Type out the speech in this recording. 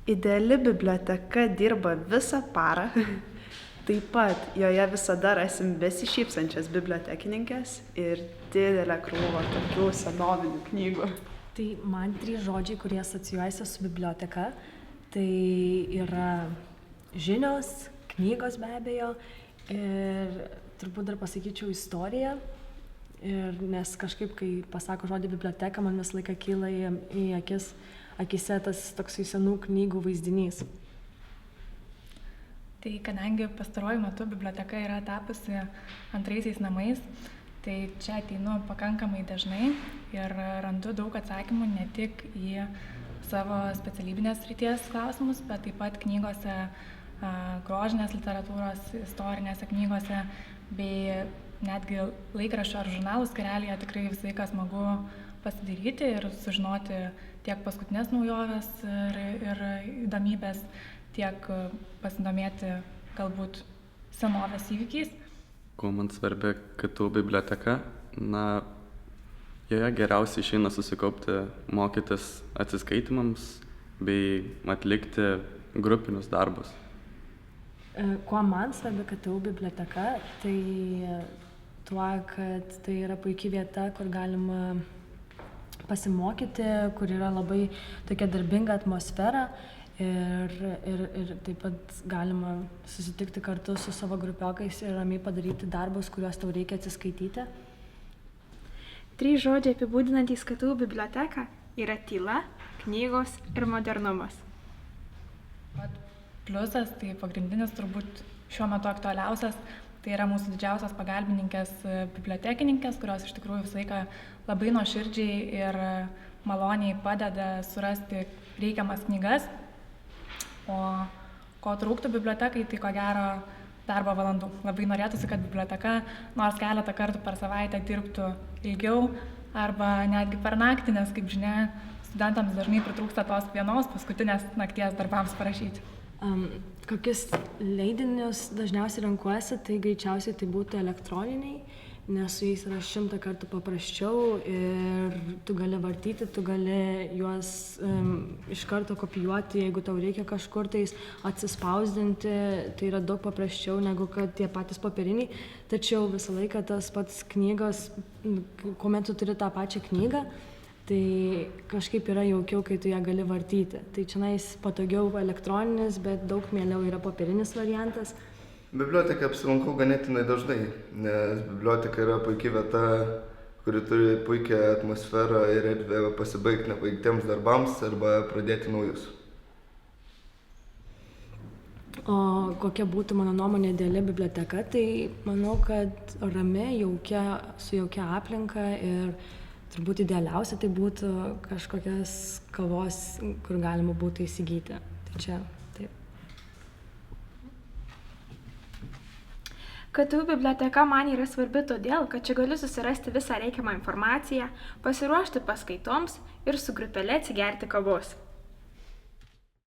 Ideali biblioteka dirba visą parą. Taip pat joje visada rasim besišypsančias bibliotekininkes ir didelę krūvą tokių senovinių knygų. Tai man 3 žodžiai, kurie asocijuojasi su biblioteka, tai yra žinios, knygos be abejo ir turbūt dar pasakyčiau istorija. Nes kažkaip, kai pasako žodį biblioteka, man visą laiką kyla į akise tas toksai senų knygų vaizdinys. Tai kadangi pastaruoju metu biblioteka yra tapusi antraisiais namais, tai čia ateinu pakankamai dažnai ir randu daug atsakymų ne tik į savo specialybinės srities klausimus, bet taip pat knygose, grožinės literatūros, istorinėse knygose, bei netgi laikraščių ar žurnalų skyrelyje tikrai visą laiką smagu pasidaryti ir sužinoti tiek paskutinės naujovės ir įdomybės, tiek pasidomėti galbūt senovės įvykiais. Kuo man svarbi KTU biblioteka, joje geriausiai išeina susikaupti, mokytis atsiskaitimams bei atlikti grupinius darbus. Kuo man svarbi KTU biblioteka, tai tuo, kad tai yra puikia vieta, kur galima pasimokyti, kur yra labai tokia darbinga atmosfera ir taip pat galima susitikti kartu su savo grupiokais ir ramiai padaryti darbus, kuriuos tau reikia atsiskaityti. 3 žodžiai apibūdinantys KTU biblioteką yra tyla, knygos ir modernumas. Pliusas, tai pagrindinis turbūt šiuo metu aktualiausias, tai yra mūsų didžiausias pagalbininkės bibliotekininkės, kurios iš tikrųjų visą laiką labai nuoširdžiai ir maloniai padeda surasti reikiamas knygas. O ko trūktų bibliotekai, tai ko gero darbo valandų. Labai norėtųsi, kad biblioteka nors keletą kartų per savaitę dirbtų ilgiau arba netgi per naktį, nes, kaip žinia, studentams dažnai pritrūksta tos vienos paskutinės nakties darbams parašyti. Kokius leidinius dažniausiai renkuosi, tai greičiausiai tai būtų elektroniniai, nes su jais yra 100 kartų paprasčiau ir tu gali vartyti, tu gali juos iš karto kopijuoti, jeigu tau reikia kažkur tais atsispausdinti, tai yra daug paprasčiau negu kad tie patys popieriniai, tačiau visą laiką tas pats knygos, kuomet tu turi tą pačią knygą, tai kažkaip yra jaukiau, kai tu ją gali vartyti. Tai čionais patogiau elektroninis, bet daug mieliau yra popierinis variantas. Biblioteka apsilankau ganėtinai dažnai, nes biblioteka yra puikia vieta, kuri turi puikią atmosferą ir erdvę pasibaigti nebaigtiems darbams arba pradėti naujus. O kokia būtų mano nuomonė ideali biblioteka, tai manau, kad rami, su jaukia aplinka ir turbūt idealiausia tai būtų kažkokias kavos, kur galima būtų įsigyti. Tai čia taip. KTU biblioteka man yra svarbi todėl, kad čia galiu susirasti visą reikiamą informaciją, pasiruošti paskaitoms ir su grupele atsigerti kavos.